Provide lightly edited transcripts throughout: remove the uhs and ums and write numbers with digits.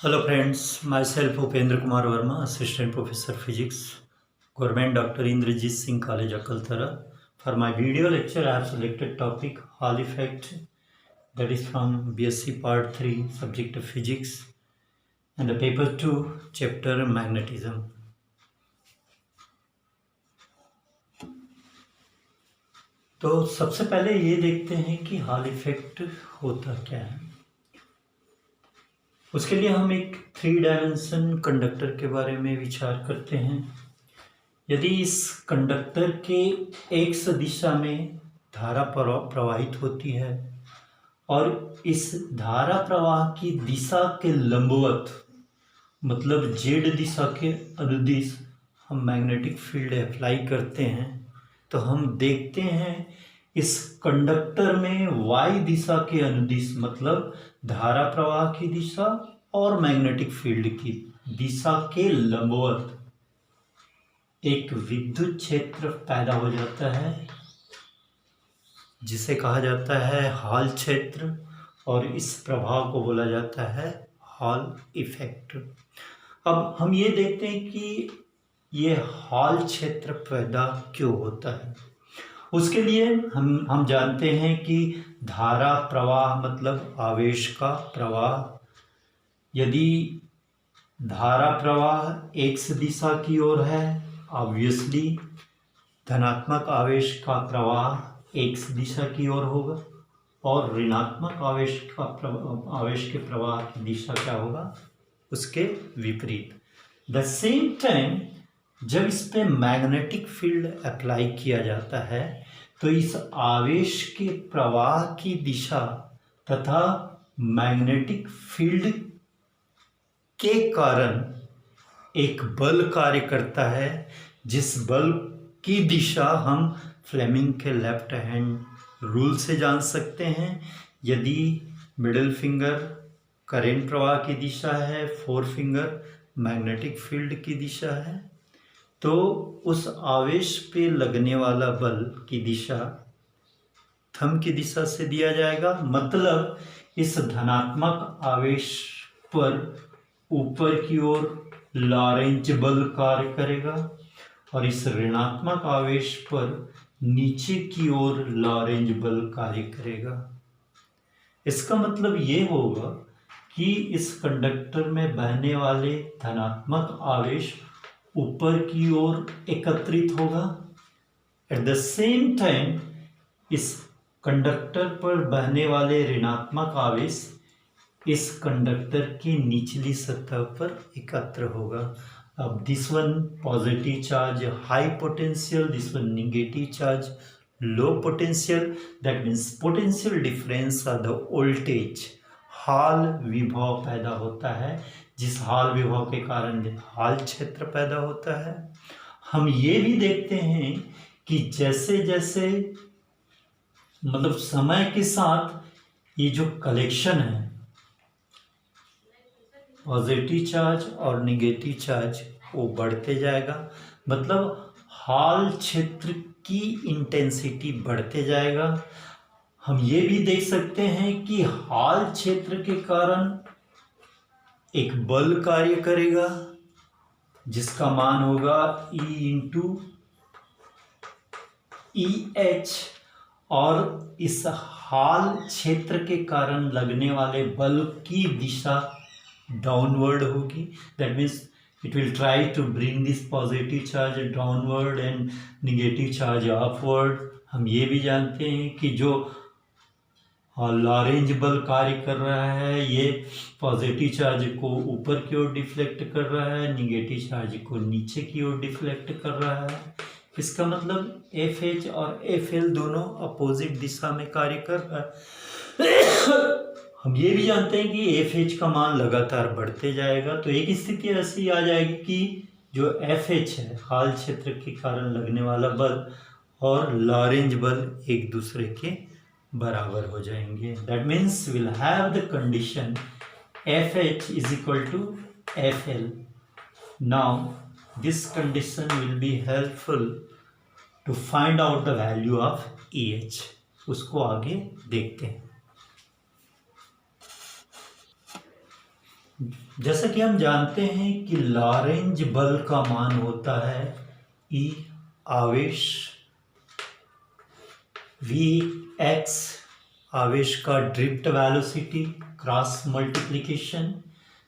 Hello friends, myself Upendra Kumar Verma, Assistant Professor Physics, Government Dr. Indrajit Singh College, Akaltara. For my video lecture, I have selected topic Hall effect, that is from BSc Part 3, subject of Physics, and the paper 2, chapter Magnetism. तो सबसे पहले ये देखते हैं कि hall effect होता क्या है। उसके लिए हम एक 3 डायमेंशन कंडक्टर के बारे में विचार करते हैं। यदि इस कंडक्टर के एक्स दिशा में धारा प्रवाहित होती है और इस धारा प्रवाह की दिशा के लंबवत मतलब जेड दिशा के अनुदिश हम मैग्नेटिक फील्ड अप्लाई करते हैं, तो हम देखते हैं इस कंडक्टर में वाई दिशा के अनुदिश मतलब धारा प्रवाह की दिशा और मैग्नेटिक फील्ड की दिशा के लंबवत एक विद्युत क्षेत्र पैदा हो जाता है जिसे कहा जाता है हॉल क्षेत्र, और इस प्रभाव को बोला जाता है हॉल इफेक्ट। अब हम ये देखते हैं कि ये हॉल क्षेत्र पैदा क्यों होता है। उसके लिए हम जानते हैं कि धारा प्रवाह मतलब आवेश का प्रवाह। यदि धारा प्रवाह एक्स दिशा की ओर है, ऑब्वियसली धनात्मक आवेश का प्रवाह एक्स दिशा की ओर होगा और ऋणात्मक आवेश के प्रवाह की दिशा क्या होगा, उसके विपरीत। द सेम टाइम जब इस पे मैग्नेटिक फील्ड अप्लाई किया जाता है तो इस आवेश के प्रवाह की दिशा तथा मैग्नेटिक फील्ड के कारण एक बल कार्य करता है, जिस बल की दिशा हम फ्लेमिंग के लेफ्ट हैंड रूल से जान सकते हैं। यदि मिडिल फिंगर करेंट प्रवाह की दिशा है, फोर फिंगर मैग्नेटिक फील्ड की दिशा है, तो उस आवेश पे लगने वाला बल की दिशा थंब की दिशा से दिया जाएगा। मतलब इस धनात्मक आवेश पर ऊपर की ओर लॉरेंज बल कार्य करेगा और इस ऋणात्मक आवेश पर नीचे की ओर लॉरेंज बल कार्य करेगा। इसका मतलब ये होगा कि इस कंडक्टर में बहने वाले धनात्मक आवेश ऊपर की ओर एकत्रित होगा। एट द सेम टाइम इस कंडक्टर पर बहने वाले ऋणात्मक आवेश इस कंडक्टर की निचली सतह पर एकत्र होगा। अब this one positive charge high potential, this one negative charge low potential, that means potential difference of the voltage hall विभव पैदा होता है, जिस हॉल विभव के कारण हॉल क्षेत्र पैदा होता है। हम ये भी देखते हैं कि जैसे जैसे मतलब समय के साथ ये जो कलेक्शन है पॉजिटिव चार्ज और नेगेटिव चार्ज वो बढ़ते जाएगा, मतलब हॉल क्षेत्र की इंटेंसिटी बढ़ते जाएगा। हम ये भी देख सकते हैं कि हॉल क्षेत्र के कारण एक बल कार्य करेगा जिसका मान होगा E इंटू EH, और इस हॉल क्षेत्र के कारण लगने वाले बल की दिशा डाउनवर्ड होगी। That means it will try to bring this positive charge downward and negative charge upward। हम ये भी जानते हैं कि जो लॉरेंज बल कार्य कर रहा है ये पॉजिटिव चार्ज को ऊपर की ओर डिफ्लेक्ट कर रहा है, निगेटिव चार्ज को नीचे की ओर डिफ्लेक्ट कर रहा है। इसका मतलब FH और FL दोनों अपोजिट दिशा में कार्य कर रहा है। हम ये भी जानते हैं कि FH का मान लगातार बढ़ते जाएगा, तो एक स्थिति ऐसी आ जाएगी कि जो FH है हॉल क्षेत्र के कारण लगने वाला बल और लॉरेंज बल एक दूसरे के बराबर हो जाएंगे। That means will have the condition FH is equal to FL। Now this condition will be helpful to find out the value of EH। उसको आगे देखते हैं। जैसा कि हम जानते हैं कि लॉरेंज बल का मान होता है E आवेश, V x आवेश का drift velocity cross multiplication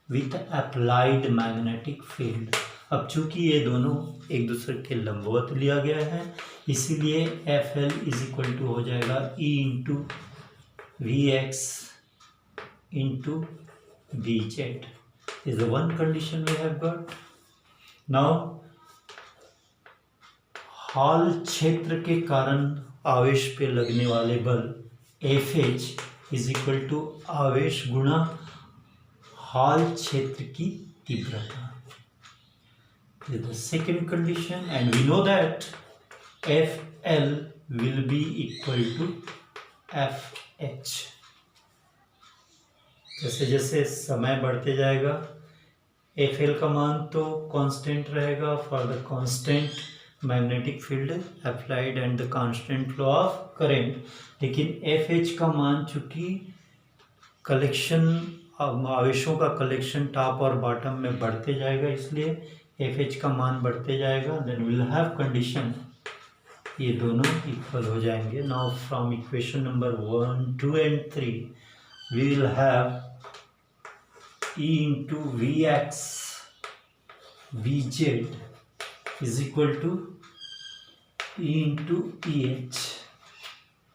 with applied magnetic field. अब चूंकि ये दोनों एक दूसरे के लंबवत लिया गया है, इसीलिए F L is equal to हो जाएगा E into V X into V Z is the one condition we have got. Now Hall क्षेत्र के कारण आवेश पे लगने वाले बल F H is equal to आवेश गुणा हॉल क्षेत्र की तीव्रता। The second condition, and we know that FL will be equal to FH. जैसे जैसे समय बढ़ते जाएगा FL का मान तो कांस्टेंट रहेगा for the constant magnetic field applied and the constant flow of current, लेकिन FH का मान चूंकि कलेक्शन आवेशों का कलेक्शन टॉप और बॉटम में बढ़ते जाएगा, इसलिए FH का मान बढ़ते जाएगा। देन विल हैव कंडीशन ये दोनों इक्वल हो जाएंगे। Now from equation number 1, 2 and 3 we will have E into V X V Z is equal to E into E H.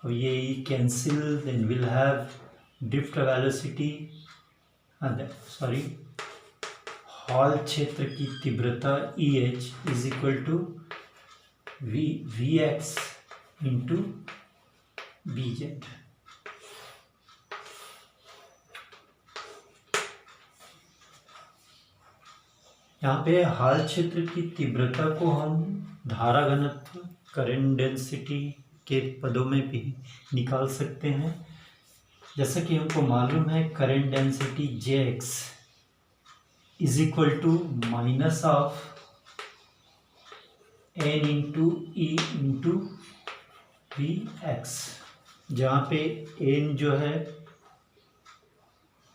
अब ये E cancel, then will have drift velocity sorry Hall क्षेत्र की तीव्रता E H is equal to V X into B Z. यहाँ पे hall क्षेत्र की तीव्रता को हम धारा घनत्व करंट डेंसिटी के पदों में भी निकाल सकते हैं। जैसा कि हमको मालूम है current density J X is equal to minus of N into E into V X, जहाँ पे एन जो है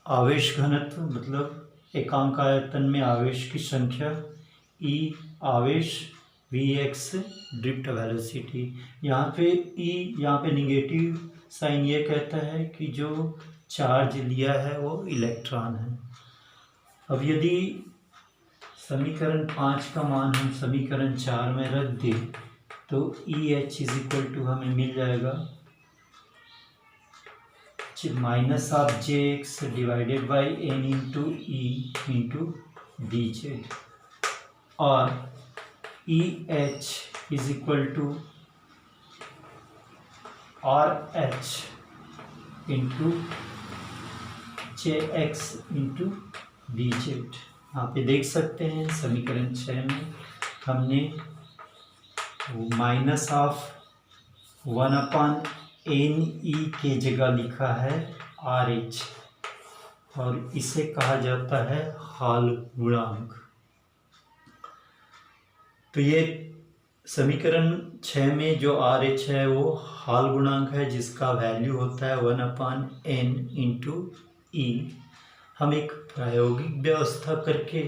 आवेश घनत्व मतलब एकांक आयतन में आवेश की संख्या, ई आवेश, वी एक्स ड्रिफ्ट वेलोसिटी। यहाँ पे ई यहाँ पे निगेटिव साइन ये कहता है कि जो चार्ज लिया है वो इलेक्ट्रॉन है। अब यदि समीकरण 5 का मान हम समीकरण 4 में रख दें तो E H is equal to हमें मिल जाएगा minus of J X divided by N into E into D Z, और E H is equal to R H into J X into D Z. यहाँ पे देख सकते हैं समीकरण 6 में हमने माइनस ऑफ 1/n ई के जगह लिखा है आर एच, और इसे कहा जाता है हॉल गुणांक। तो ये समीकरण 6 में जो आर एच है वो हॉल गुणांक है, जिसका वैल्यू होता है 1/n इंटू ई। हम एक प्रायोगिक व्यवस्था करके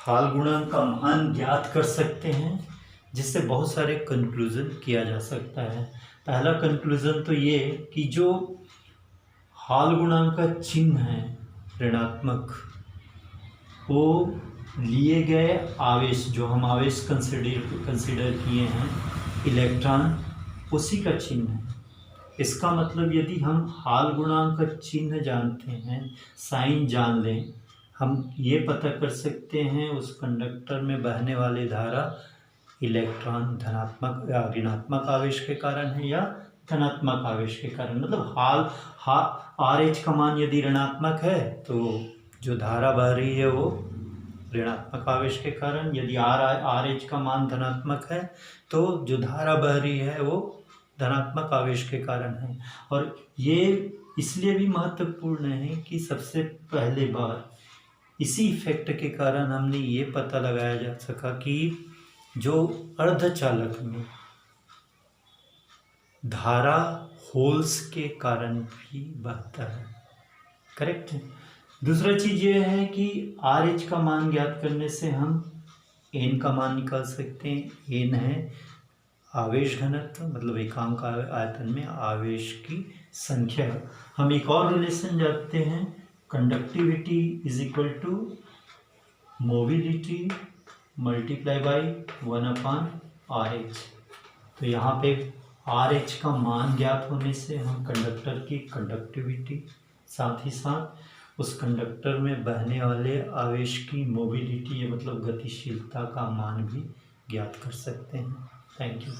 हॉल गुणांक का मान ज्ञात कर सकते हैं, जिससे बहुत सारे कंक्लूजन किया जा सकता है। पहला कंक्लूजन तो ये कि जो हॉल गुणांक का चिन्ह है ऋणात्मक, वो लिए गए आवेश, जो हम आवेश कंसिडर किए हैं इलेक्ट्रॉन, उसी का चिन्ह है। इसका मतलब यदि हम हॉल गुणांक का चिन्ह जानते हैं, साइन जान लें, हम ये पता कर सकते हैं उस कंडक्टर में बहने वाली धारा इलेक्ट्रॉन धनात्मक या ऋणात्मक आवेश के कारण है या धनात्मक आवेश के कारण। मतलब आर एच का मान यदि ऋणात्मक है तो जो धारा बह रही है वो ऋणात्मक आवेश के कारण, यदि आर एच का मान धनात्मक है तो जो धारा बह रही है वो धनात्मक आवेश के कारण है। और ये इसलिए भी महत्वपूर्ण है कि सबसे पहले बार इसी इफेक्ट के कारण हमने ये पता लगाया जा सका कि जो अर्धचालक में धारा होल्स के कारण भी बहता है। करेक्ट है। दूसरा चीज़ ये है कि आर एच का मान ज्ञात करने से हम एन का मान निकाल सकते हैं। एन है आवेश घनत्व, मतलब एकांक आयतन में आवेश की संख्या। हम एक और रिलेशन जानते हैं, conductivity is equal to mobility multiply by 1/RH। तो यहाँ पे आर एच का मान ज्ञात होने से हम कंडक्टर की कंडक्टिविटी, साथ ही साथ उस कंडक्टर में बहने वाले आवेश की मोबिलिटी मतलब गतिशीलता का मान भी ज्ञात कर सकते हैं। Thank you.